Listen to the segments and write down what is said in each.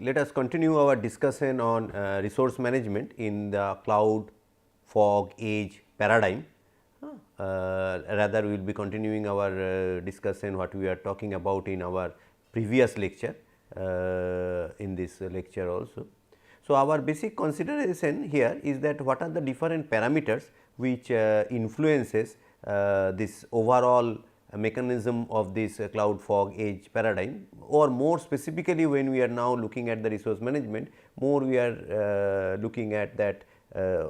let us continue our discussion on resource management in the cloud, fog, edge paradigm. Rather, we will be continuing our discussion what we are talking about in our previous lecture in this lecture also. So, our basic consideration here is that what are the different parameters which influences this overall mechanism of this cloud, fog, edge paradigm, or more specifically when we are now looking at the resource management, more we are looking at that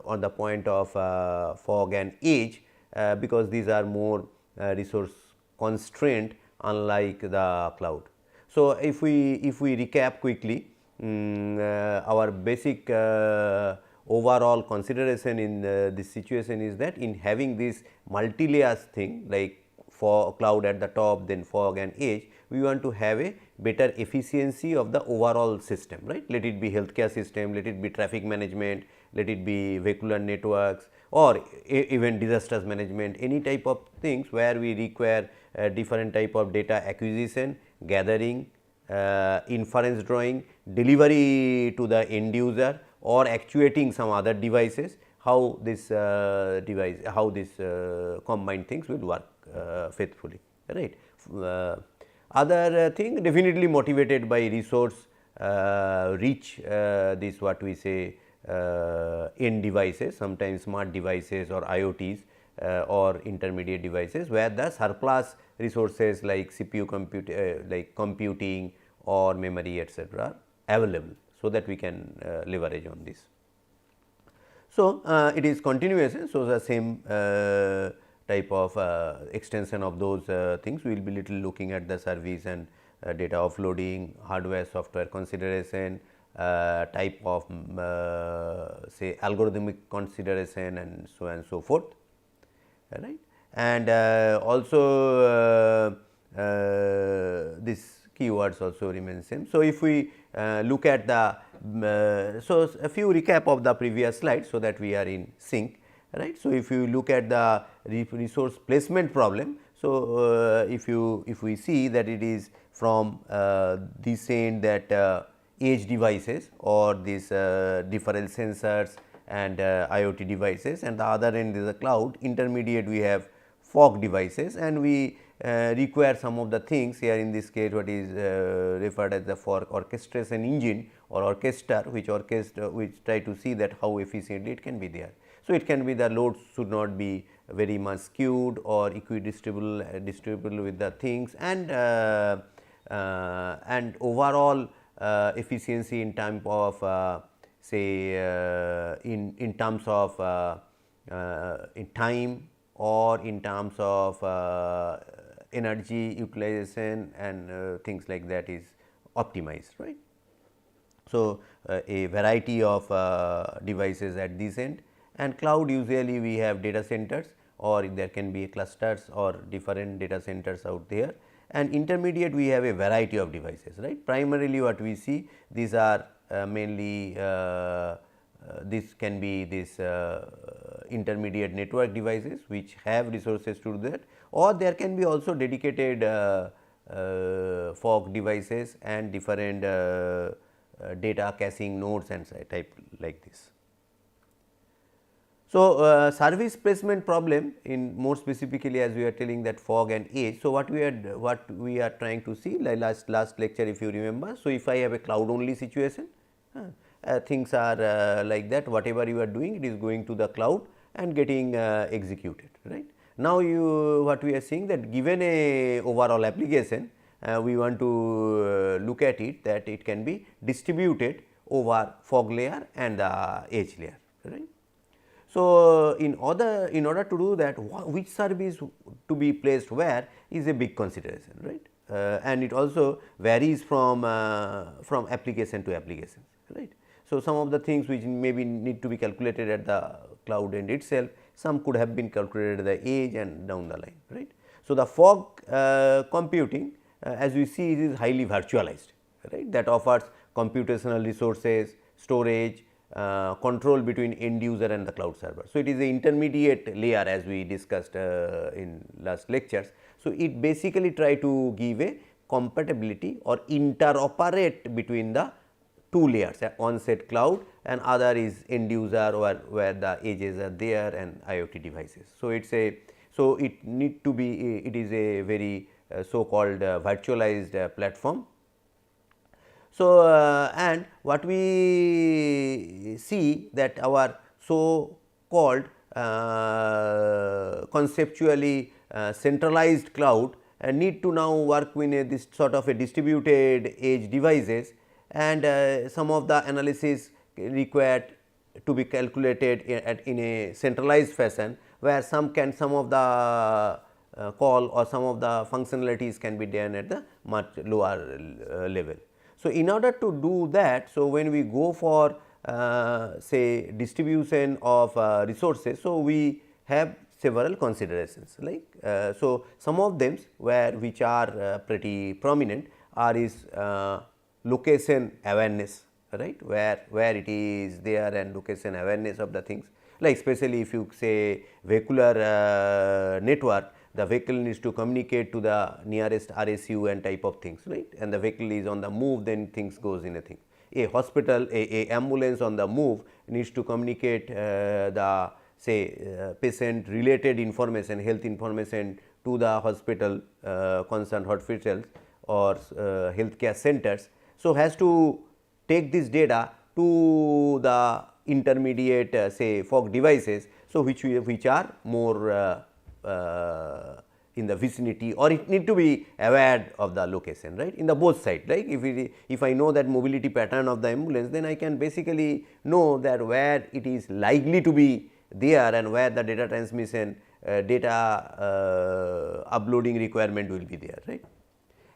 on the point of fog and edge, because these are more resource constrained unlike the cloud. So, if we recap quickly, our basic overall consideration in this situation is that in having this multi-layers thing like for cloud at the top, then fog and edge, we want to have a better efficiency of the overall system, right. Let it be healthcare system, let it be traffic management, let it be vehicular networks, or even disasters management, any type of things where we require different type of data acquisition, gathering, inference drawing, delivery to the end user, or actuating some other devices, how this combined things will work faithfully, right. Other thing definitely motivated by resource rich this what we say end devices, sometimes smart devices or IoTs or intermediate devices, where the surplus resources like CPU like computing or memory etcetera available, so that we can leverage on this. So, it is continuation. So, the same type of extension of those things, we will be little looking at the service and data offloading, hardware software consideration, type of say algorithmic consideration and so on and so forth, right. And also this keywords also remain same. So, if we look at the so a few recap of the previous slide, so that we are in sync, right. So, if you look at the resource placement problem, so if we see that it is from this end that edge devices or these different sensors and IoT devices, and the other end is the cloud, intermediate we have fog devices, and we require some of the things here in this case what is referred as the for orchestration engine or orchestra, which try to see that how efficiently it can be there. So, it can be the loads should not be very much skewed or distributable with the things, and overall efficiency in terms of say in terms of in time or in terms of energy utilization and things like that is optimized, right. So, a variety of devices at this end, and cloud usually we have data centers, or there can be clusters or different data centers out there, and intermediate we have a variety of devices, right. Primarily what we see, these are mainly this can be this intermediate network devices which have resources to do that, or there can be also dedicated fog devices and different data caching nodes and type like this. So, service placement problem in more specifically, as we are telling that fog and edge. So, what we are trying to see like last lecture if you remember. So, if I have a cloud only situation, things are like that, whatever you are doing it is going to the cloud and getting executed, right. Now, what we are seeing that given a overall application, we want to look at it that it can be distributed over fog layer and the edge layer, right. So, in order to do that, which service to be placed where is a big consideration, right, and it also varies from application to application, right. So, some of the things which maybe need to be calculated at the cloud end itself, some could have been calculated at the edge and down the line, right. So, the fog computing as we see it is highly virtualized, right, that offers computational resources, storage, control between end user and the cloud server. So, it is the intermediate layer as we discussed in last lectures. So, it basically try to give a compatibility or interoperate between the two layers, one set cloud and other is end user where the edges are there and IoT devices. So, it is a so it need to be it is a very so called virtualized platform. So, and what we see that our so called conceptually centralized cloud need to now work in this sort of a distributed edge devices, and some of the analysis required to be calculated in a centralized fashion, where some of the call or some of the functionalities can be done at the much lower level. So, in order to do that, so when we go for say distribution of resources, so we have several considerations, like so some of them which are pretty prominent is location awareness, right, where it is there, and location awareness of the things, like especially if you say vehicular network, the vehicle needs to communicate to the nearest RSU and type of things, right, and the vehicle is on the move, then things goes in a thing. A hospital, a ambulance on the move needs to communicate the say patient related information, health information to the hospital, concerned hospitals or healthcare centers. So, has to take this data to the intermediate say fog devices, so which are more in the vicinity, or it need to be aware of the location, right, in the both side. Like if I know that mobility pattern of the ambulance, then I can basically know that where it is likely to be there and where the data transmission data uploading requirement will be there, right.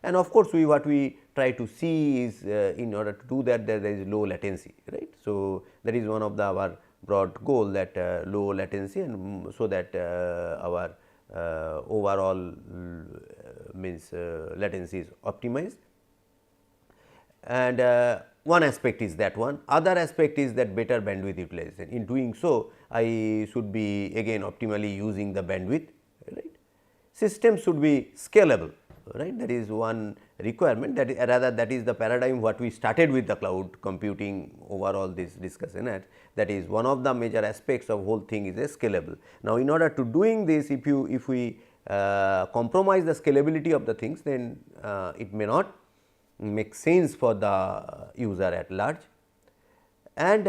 And of course, what we try to see is in order to do that, there is low latency, right. So, that is one of our broad goal, that low latency, and so that our overall means latency is optimized. And one aspect is that one, other aspect is that better bandwidth utilization. In doing so, I should be again optimally using the bandwidth, right. System should be scalable, right, that is one requirement, that is rather that is the paradigm what we started with the cloud computing overall this discussion at, that is one of the major aspects of whole thing is a scalable. Now, in order to doing this, if we compromise the scalability of the things, then it may not make sense for the user at large. And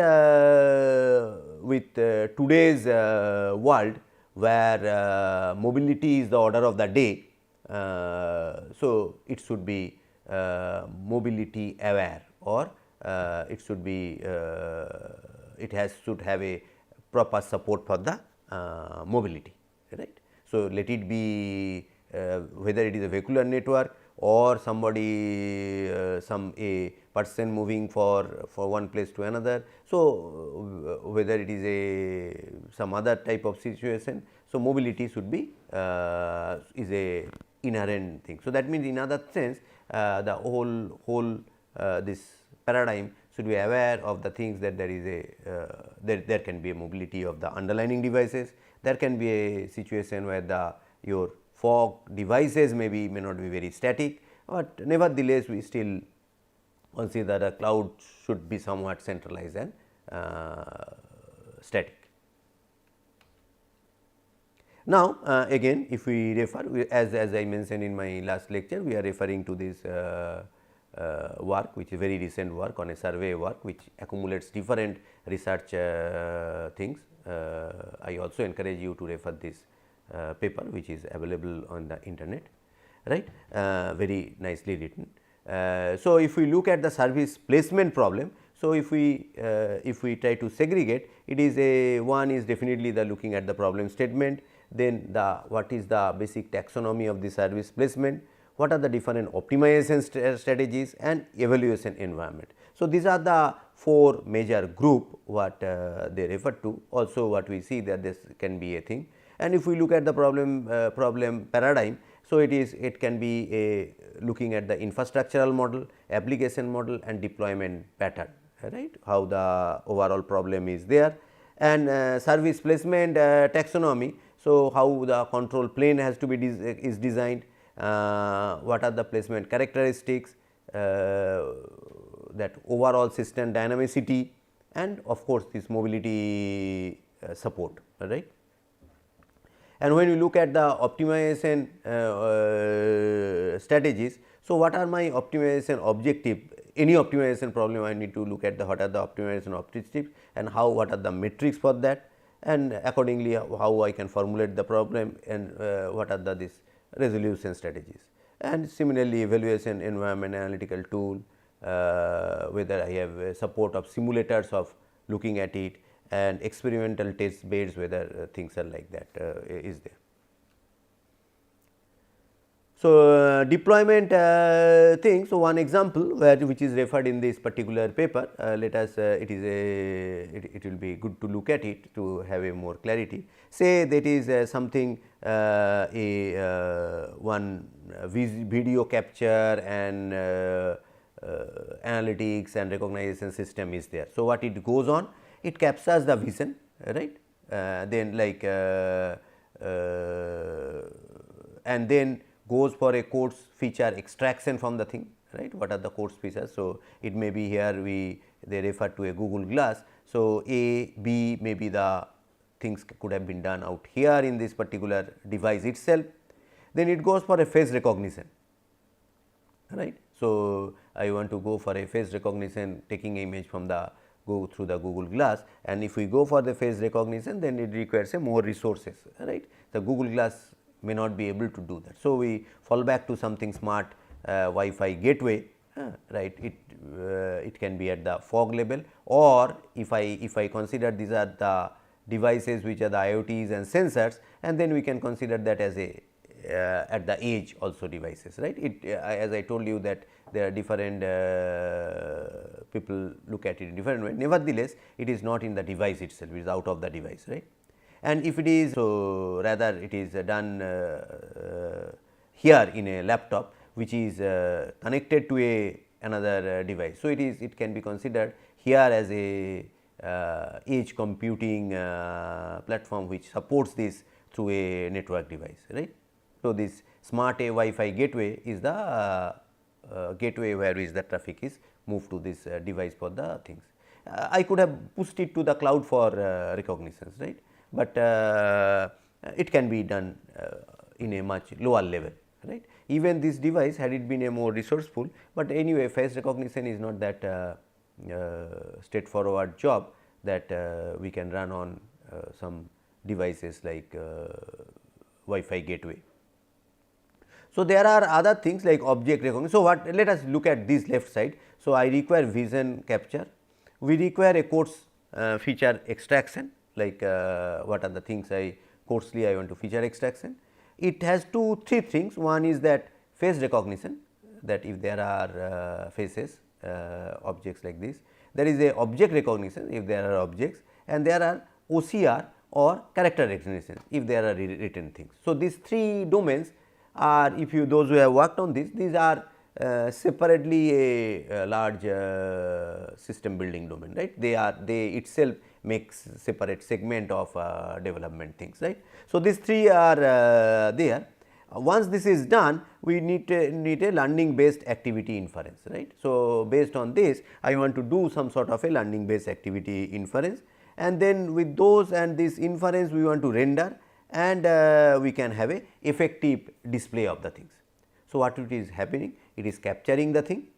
with today's world, where mobility is the order of the day, so it should be mobility aware, or it should be should have a proper support for the mobility, right. So, let it be whether it is a vehicular network or somebody a person moving for one place to another. So, whether it is some other type of situation. So, mobility should be is a inherent thing. So, that means in other sense the whole this paradigm should be aware of the things that there is a there can be a mobility of the underlying devices. There can be a situation where your fog devices may not be very static, but nevertheless we still consider the cloud should be somewhat centralized and static. Now, again if we refer, as I mentioned in my last lecture, we are referring to this work, which is very recent work on a survey work, which accumulates different research things. I also encourage you to refer this paper, which is available on the internet, right, very nicely written. So, if we look at the service placement problem, so if we try to segregate, it is one is definitely the looking at the problem statement, then what is the basic taxonomy of the service placement, what are the different optimization strategies and evaluation environment. So, these are the four major group what they refer to. Also what we see that this can be a thing, and if we look at the problem paradigm, so it can be a looking at the infrastructural model, application model and deployment pattern, right, how the overall problem is there, and service placement taxonomy. So, how the control plane has to be is designed, what are the placement characteristics, that overall system dynamicity, and of course, this mobility support, right. And when you look at the optimization strategies, so what are my optimization objective? Any optimization problem, I need to look at what are the optimization objectives and what are the metrics for that, and accordingly how I can formulate the problem, and what are this resolution strategies. And similarly, evaluation environment analytical tool, whether I have support of simulators of looking at it, and experimental test beds, whether things are like that is there. So, deployment thing. So, one example which is referred in this particular paper, let us it will be good to look at it to have a more clarity. Say that is something one video capture and analytics and recognition system is there. So, what it goes on? It captures the vision, right, then like and then goes for a course feature extraction from the thing, right. What are the course features? So, it may be here they refer to a Google Glass. So, A, B may be the things could have been done out here in this particular device itself. Then it goes for a face recognition, right. So, I want to go for a face recognition, taking image from the go through the Google Glass, and if we go for the face recognition, then it requires a more resources, right. The Google Glass may not be able to do that. So, we fall back to something smart Wi-Fi gateway, right. It can be at the fog level, or if I consider these are the devices which are the IoTs and sensors, and then we can consider that as a at the edge also devices, right. As I told you that there are different people look at it in different way. Nevertheless, it is not in the device itself, it is out of the device, right. And if it is, so rather it is done here in a laptop which is connected to another device. So, it can be considered here as a edge computing platform which supports this through a network device, right. So, this smart Wi-Fi gateway is the gateway where the traffic is moved to this device for the things. I could have pushed it to the cloud for recognitions, right, but it can be done in a much lower level, right. Even this device, had it been a more resourceful, but anyway face recognition is not that straightforward job that we can run on some devices like Wi-Fi gateway. So, there are other things like object recognition. So, let us look at this left side. So, I require vision capture, we require a course feature extraction, like what are the things coarsely I want to feature extraction. It has three things. One is that face recognition, that if there are faces objects like this, there is a object recognition if there are objects, and there are OCR or character recognition if there are written things. So, these three domains are, if you those who have worked on this, these are separately a large system building domain, right. They itself makes separate segment of development things, right. So, these three are there. Once this is done, we need a learning based activity inference, right. So, based on this, I want to do some sort of a learning based activity inference, and then with those and this inference we want to render, and we can have a effective display of the things. So, what it is happening? It is capturing the thing,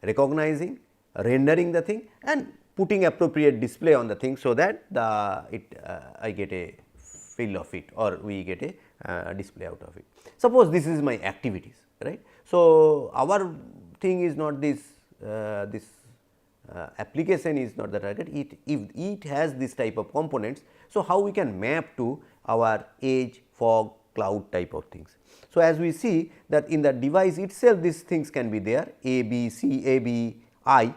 recognizing, rendering the thing, and putting appropriate display on the thing, so that I get a feel of it, or we get a display out of it. Suppose this is my activities, right. So, our thing is not this application is not the target, if it has this type of components. So, how we can map to our edge, fog, cloud type of things. So, as we see that in the device itself these things can be there, A, B, C, A, B, I,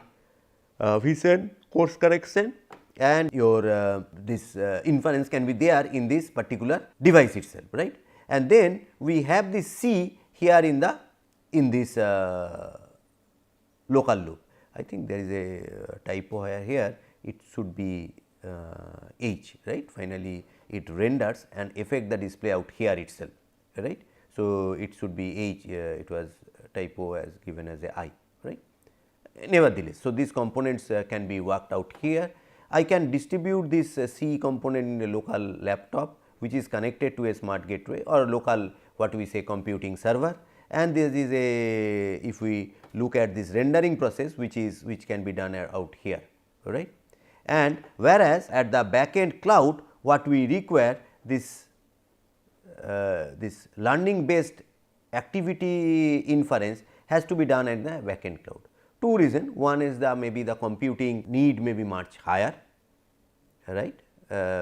vision, course correction, and your this inference can be there in this particular device itself, right. And then we have this C here in this local loop. I think there is a typo here, it should be H, right. Finally, it renders and affect the display out here itself, right. So, it should be H, it was typo as given as a I, right. nevertheless. So, these components can be worked out here. I can distribute this C component in a local laptop which is connected to a smart gateway or local what we say computing server, and there is a, if we look at this rendering process which can be done out here, right. And whereas at the backend cloud what we require this learning based activity inference has to be done at the backend cloud. Two reasons, one is the maybe the computing need may be much higher, right,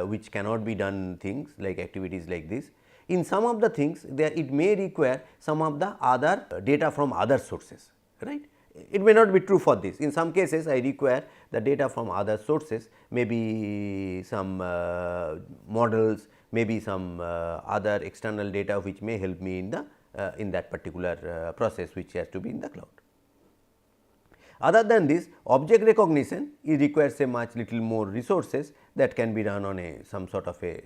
which cannot be done things like activities like this. In some of the things there it may require some of the other data from other sources, right. It may not be true for this. In some cases I require the data from other sources, maybe some models, maybe some other external data which may help me in that particular process which has to be in the cloud. Other than this, object recognition it requires a much little more resources that can be run on a some sort of a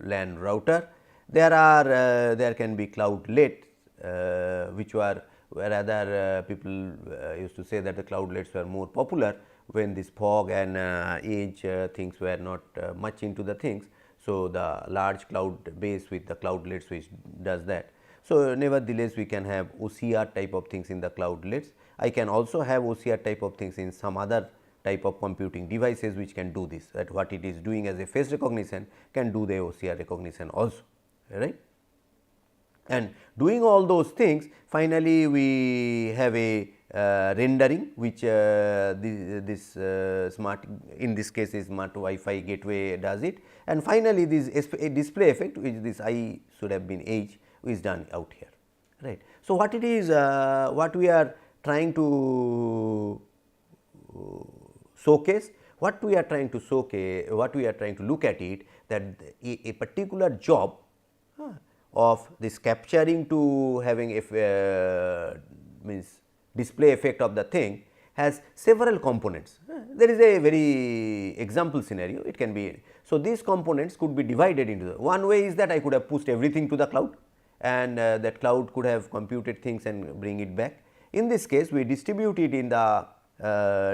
LAN router. There can be cloudlets which were rather people used to say that the cloudlets were more popular when this fog and edge things were not much into the things. So, the large cloud base with the cloudlets which does that. So, nevertheless we can have OCR type of things in the cloudlets. I can also have OCR type of things in some other type of computing devices which can do this, that what it is doing as a face recognition can do the OCR recognition also, right. And doing all those things, finally we have a rendering which this smart, in this case is smart Wi-Fi gateway does it, and finally this display effect which this I should have been H is done out here, right. So, what it is what we are trying to showcase, what we are trying to showcase, what we are trying to look at it, that a particular job of this capturing to having a means display effect of the thing has several components. There is a very example scenario, it can be. So, these components could be divided into one way is that I could have pushed everything to the cloud, and that cloud could have computed things and bring it back. In this case we distribute it in the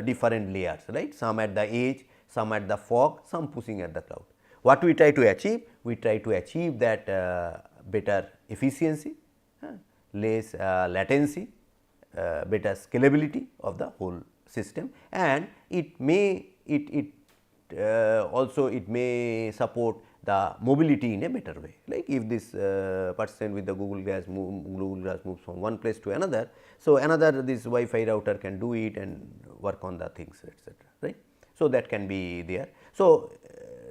different layers, right, some at the edge, some at the fog, some pushing at the cloud. What we try to achieve? We try to achieve that better efficiency, less latency, better scalability of the whole system, and it may also it may support the mobility in a better way. Like if this person with the Google Glass moves from one place to another, so another this Wi-Fi router can do it and work on the things, etc., right. So, that can be there. So,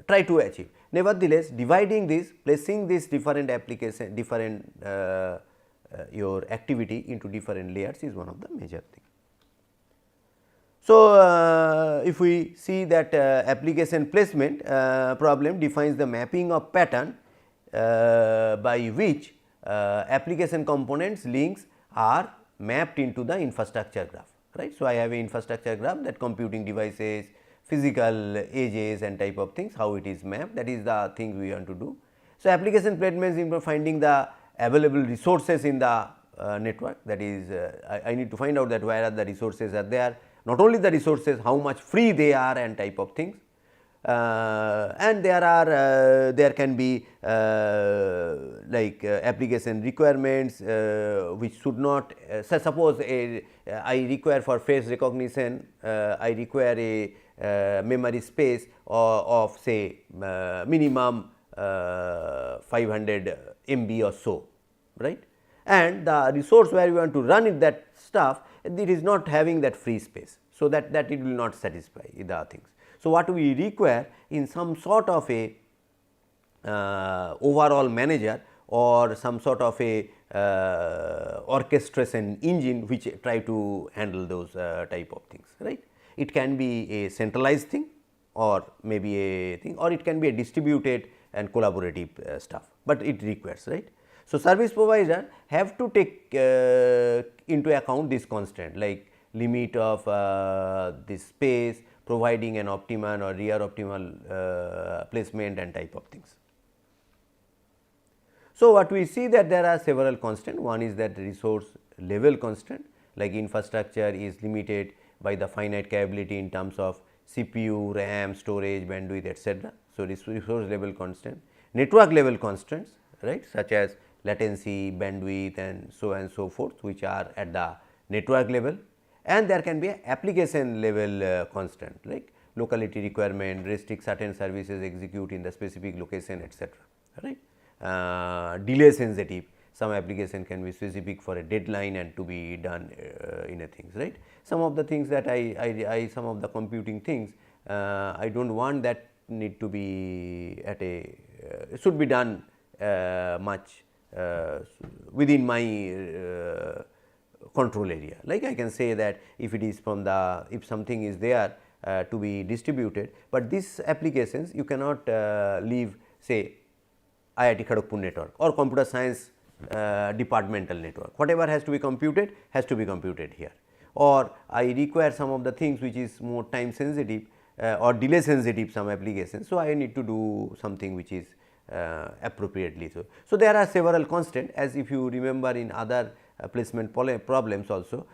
try to achieve. Nevertheless, dividing this, placing this different application, different your activity into different layers is one of the major things. So, if we see that application placement problem defines the mapping of pattern by which application components links are mapped into the infrastructure graph, right. So, I have a infrastructure graph that computing devices, physical edges and type of things, how it is mapped, that is the thing we want to do. So, application placement is finding the available resources in the network, that is I need to find out that where are the resources are there, not only the resources, how much free they are and type of things. And there can be like application requirements which should not suppose I require for face recognition, I require a memory space of say minimum 500 MB or so, right, and the resource where you want to run it, that stuff, it is not having that free space. So, that it will not satisfy the things. So, what we require in some sort of a overall manager or some sort of a orchestration engine which try to handle those type of things, right. It can be a centralized thing or maybe a thing, or it can be a distributed and collaborative stuff, but it requires, right. So, service provider have to take into account this constraint like limit of this space, providing an optimal or rear optimal placement and type of things. So, what we see that there are several constraints. One is that resource level constraint, like infrastructure is limited by the finite capability in terms of CPU, RAM, storage, bandwidth, etc. So, resource level constant, network level constants, right, such as latency, bandwidth and so forth, which are at the network level, and there can be a application level constant like locality requirement, restrict certain services execute in the specific location, etc. right. Delay sensitive, some application can be specific for a deadline and to be done in a things, right. Some of the things that some of the computing things I do not want that need to be at a should be done much within my control area. Like I can say that if it is from the, if something is there to be distributed, but these applications you cannot leave say IIT Kharagpur network or computer science departmental network, whatever has to be computed here, or I require some of the things which is more time sensitive or delay sensitive some applications. So, I need to do something which is appropriately. So, there are several constants, as if you remember in other placement problems also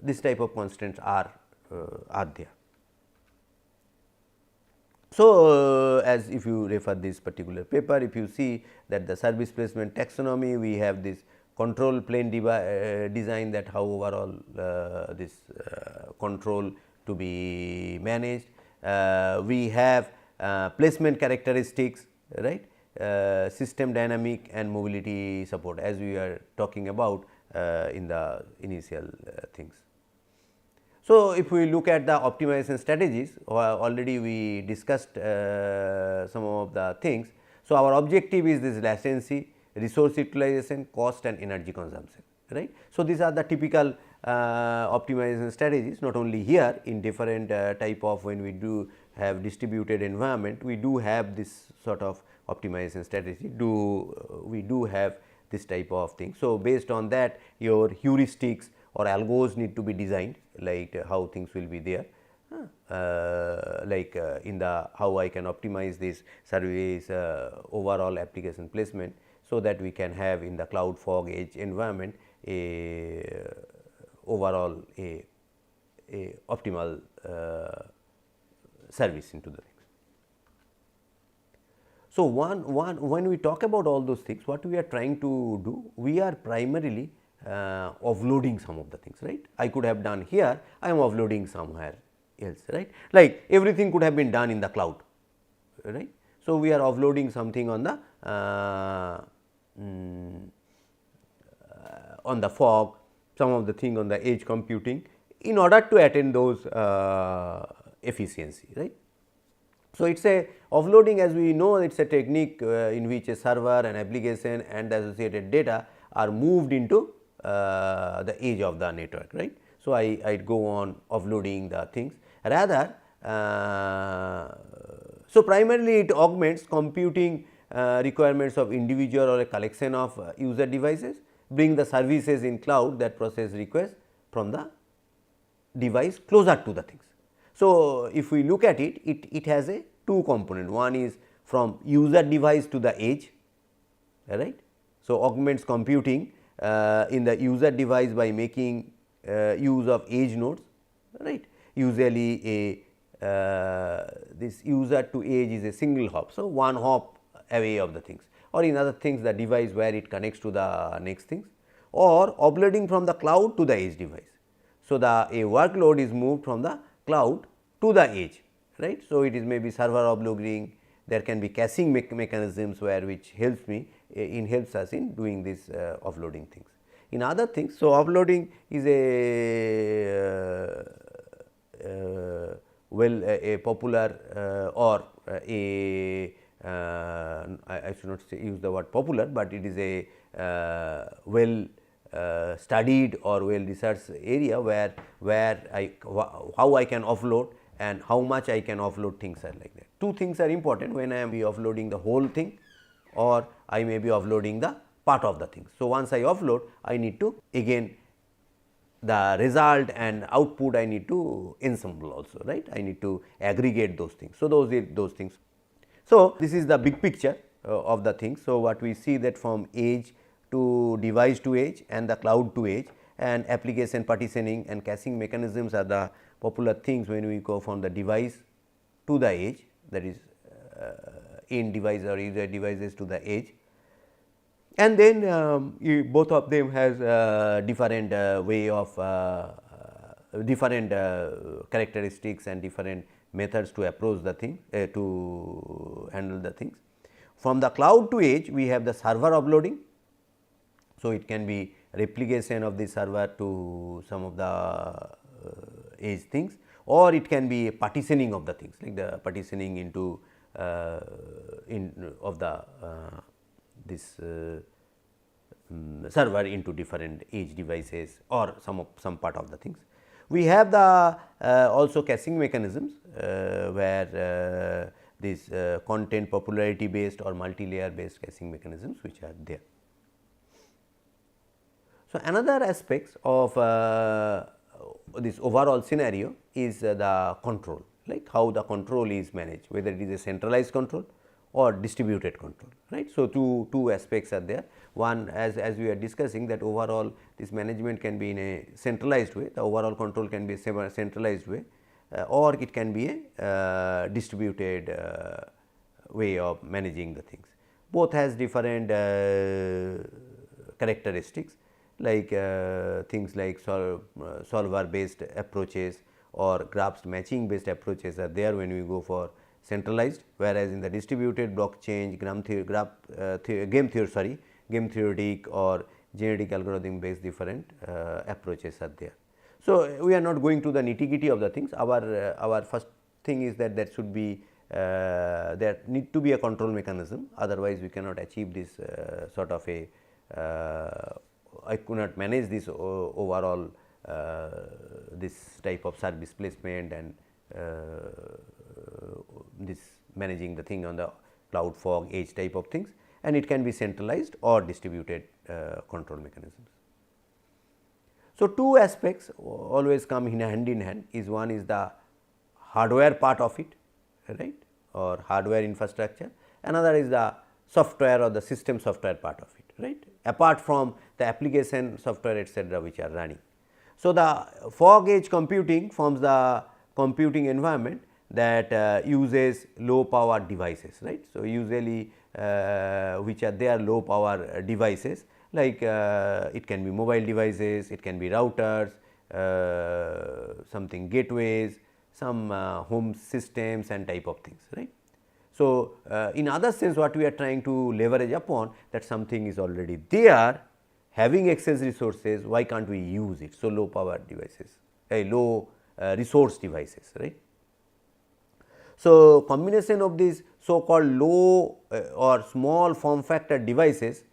this type of constants are there. So, as if you refer this particular paper, if you see that the service placement taxonomy, we have this control plane design, that how overall this control to be managed. We have placement characteristics, right, system dynamic and mobility support, as we are talking about in the initial things. So, if we look at the optimization strategies, already we discussed some of the things. So, our objective is this latency, resource utilization, cost and energy consumption, right. So, these are the typical optimization strategies, not only here, in different type of, when we do have distributed environment, we do have this sort of optimization strategy, we do have this type of thing. So, based on that, your heuristics or algos need to be designed, like how things will be there, like in the how I can optimize this service overall application placement. So, that we can have in the cloud fog edge environment a overall a optimal service into the things. So, when we talk about all those things, what we are trying to do, we are primarily offloading some of the things, right. I could have done here, I am offloading somewhere else, right, like everything could have been done in the cloud, right. So, we are offloading something on the fog, some of the thing on the edge computing, in order to attain those efficiency, right. So, it is a offloading, as we know, it is a technique in which a server, an application and the associated data are moved into the edge of the network, right. So, I go on offloading the things rather. So, primarily it augments computing requirements of individual or a collection of user devices, bring the services in cloud that process requests from the device closer to the things. So, if we look at it, it has a two component, one is from user device to the edge, right. So, augments computing in the user device by making use of edge nodes, right. Usually this user to edge is a single hop. So, one hop away of the things, or in other things the device where it connects to the next things, or offloading from the cloud to the edge device. So, a workload is moved from the cloud to the edge, right. So, it is maybe server offloading, there can be caching mechanisms where which helps me helps us in doing this offloading things. In other things, so offloading is a popular or I should not use the word popular, but it is a well studied or well researched area where how I can offload and how much I can offload, things are like that. Two things are important when I am offloading the whole thing, or I may be offloading the part of the thing. So, once I offload, I need to again the result and output I need to ensemble also, right. I need to aggregate those things. So, those things. So, this is the big picture of the things. So, what we see that from edge to device to edge and the cloud to edge, and application partitioning and caching mechanisms are the popular things when we go from the device to the edge, that is in device or user devices to the edge. And then both of them has different way of different characteristics and different methods to approach the thing to handle the things. From the cloud to edge, we have the server offloading. So, it can be replication of the server to some of the edge things, or it can be partitioning of the things, like the partitioning into of the this server into different edge devices or some part of the things. We have the also caching mechanisms where this content popularity based or multi-layer based caching mechanisms which are there. So, another aspects of this overall scenario is the control, like how the control is managed, whether it is a centralized control or distributed control, right. So, two aspects are there. One, as we are discussing, that overall this management can be in a centralized way, the overall control can be a centralized way or it can be a distributed way of managing the things. Both has different characteristics, like things like solver based approaches or graphs matching based approaches are there when we go for centralized, whereas in the distributed blockchain, game theoretic or genetic algorithm based different approaches are there. So, we are not going to the nitty-gritty of the things. Our first thing is that there should be there need to be a control mechanism, otherwise we cannot achieve this sort of a I could not manage this overall this type of service placement and this managing the thing on the cloud, fog, edge type of things, and it can be centralized or distributed control mechanisms. So, two aspects always come in hand, is one is the hardware part of it, right, or hardware infrastructure, another is the software or the system software part of it, right, apart from the application software etc., which are running. So, the fog edge computing forms the computing environment that uses low power devices, right. So, usually which are there low power devices, like it can be mobile devices, it can be routers, something gateways, some home systems and type of things, right. So, in other sense what we are trying to leverage upon, that something is already there having excess resources, why can't we use it. So, low power devices, low resource devices, right. So, combination of these so called low or small form factor devices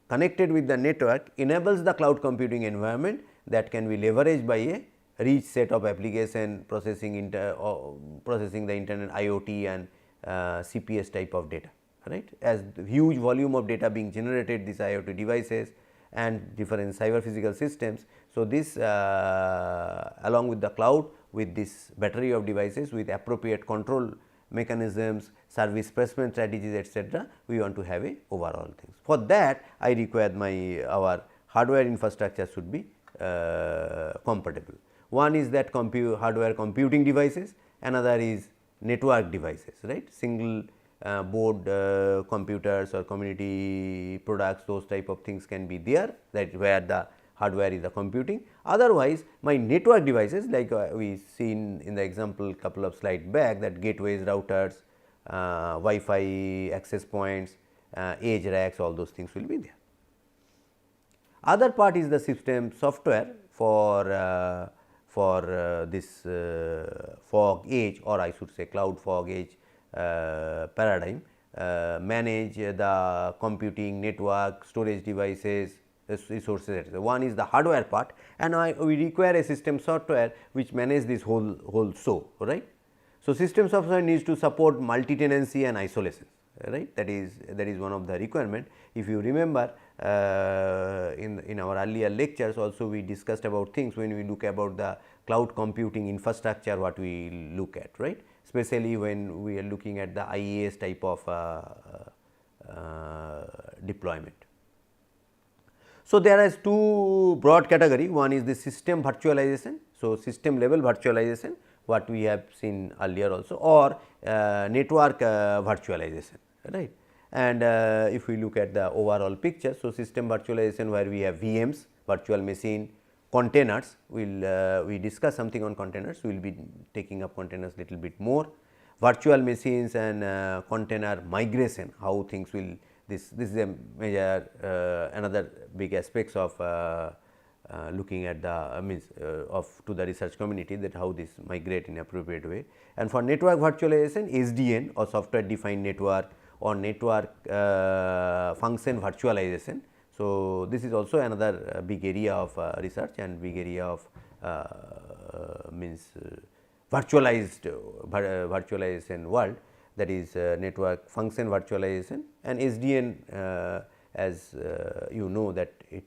connected with the network enables the cloud computing environment that can be leveraged by a rich set of application processing processing the internet, IoT and CPS type of data, right. As the huge volume of data being generated, these IoT devices and different cyber physical systems. So, this along with the cloud, with this battery of devices with appropriate control mechanisms, service placement strategies etc., we want to have a overall things. For that I require our hardware infrastructure should be compatible. One is that hardware computing devices, another is network devices, right, single board computers or community products, those type of things can be there, that where the hardware is the computing. Otherwise, my network devices, like we seen in the example couple of slide back, that gateways, routers, Wi-Fi access points, edge racks, all those things will be there. Other part is the system software for this fog edge, or I should say cloud fog edge paradigm, manage the computing, network, storage devices, resources etc. One is the hardware part, and we require a system software which manage this whole show, right. So, system software needs to support multi-tenancy and isolation, right, that is one of the requirement. If you remember in our earlier lectures also we discussed about things when we look about the cloud computing infrastructure, what we look at, right, especially when we are looking at the IaaS type of deployment. So, there is two broad category, one is the system virtualization. So, system level virtualization what we have seen earlier also, or network virtualization, right. And if we look at the overall picture, so system virtualization where we have VMs, virtual machine, containers, we discuss something on containers, we will be taking up containers little bit more, virtual machines and container migration, how things will this is a major another big aspects of looking at the means of to the research community, that how this migrate in appropriate way. And for network virtualization, SDN or software defined network or network function virtualization. So, this is also another big area of research and big area of means virtualized virtualization world, that is network function virtualization. And SDN as you know that it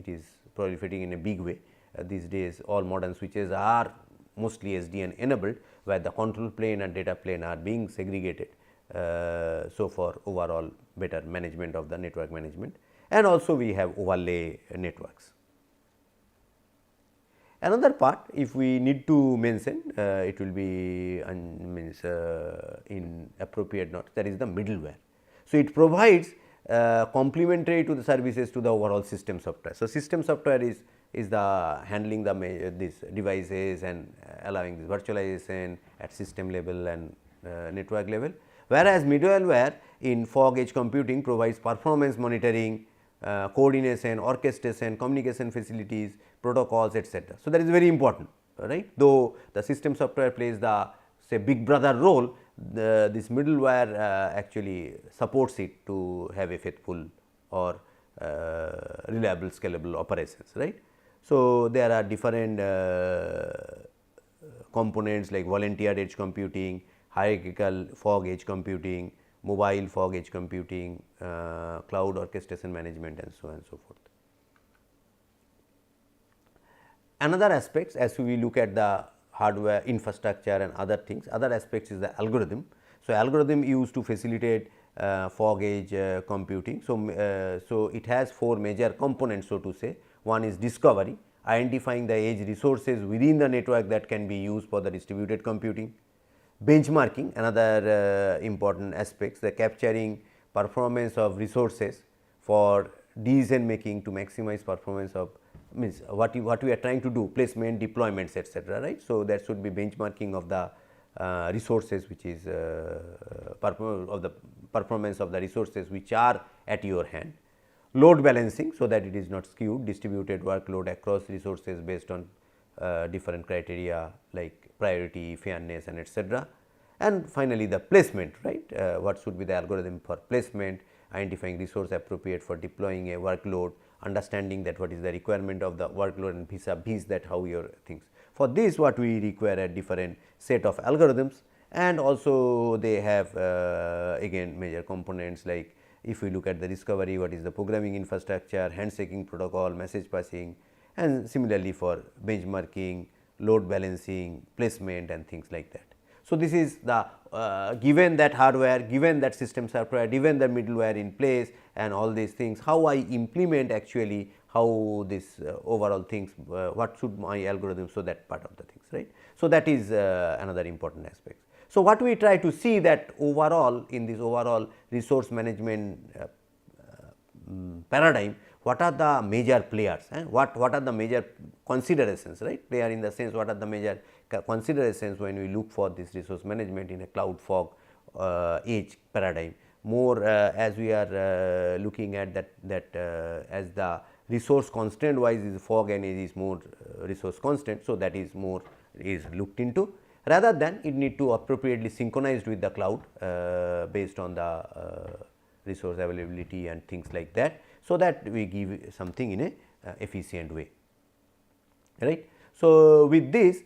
is proliferating in a big way. These days all modern switches are mostly SDN enabled, where the control plane and data plane are being segregated. So, for overall better management of the network management, and also we have overlay networks. Another part, if we need to mention, it will be means in appropriate notes, that is the middleware. So, it provides complementary to the services to the overall system software. So, system software is the handling the these devices and allowing this virtualization at system level and network level, whereas middleware in fog edge computing provides performance monitoring, coordination, orchestration, communication facilities, protocols, etc. So, that is very important, right. Though the system software plays the say big brother role, this middleware actually supports it to have a faithful or reliable scalable operations, right. So, there are different components like volunteer edge computing, hierarchical fog edge computing, mobile fog edge computing, cloud orchestration management, and so on and so forth. Another aspects, as we look at the hardware infrastructure and other things, other aspects is the algorithm. So, algorithm used to facilitate fog edge computing. So, so it has four major components, so to say. One is discovery, identifying the edge resources within the network that can be used for the distributed computing. Benchmarking, another important aspects, the capturing performance of resources for decision making to maximize performance of means what we are trying to do, placement, deployments, etc. right. So, there should be benchmarking of the resources, which is of the performance of the resources which are at your hand. Load balancing, so that it is not skewed, distributed workload across resources based on different criteria like priority, fairness, and etc. And finally, the placement, right. What should be the algorithm for placement, identifying resource appropriate for deploying a workload, understanding that what is the requirement of the workload and vis-a-vis that how your things. For this, what we require a different set of algorithms, and also they have again major components like if we look at the discovery, what is the programming infrastructure, handshaking protocol, message passing, and similarly for benchmarking, load balancing, placement, and things like that. So, this is the given that hardware, given that system software, given the middleware in place and all these things, how I implement actually how this overall things, what should my algorithm, so that part of the things, right. So, that is another important aspect. So, what we try to see that overall in this overall resource management paradigm, what are the major players and what are the major considerations, right. Player in the sense what are the major considerations when we look for this resource management in a cloud fog edge paradigm. More as we are looking at that as the resource constraint wise is fog and edge is more resource constant. So, that is more is looked into, rather than it need to appropriately synchronized with the cloud based on the resource availability and things like that. So, that we give something in a efficient way, right. So, with this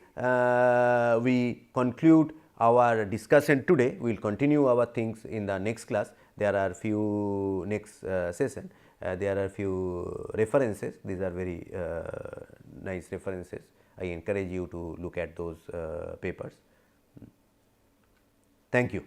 we conclude our discussion today. We will continue our things in the next class. There are few next session, there are few references, these are very nice references. I encourage you to look at those papers. Thank you.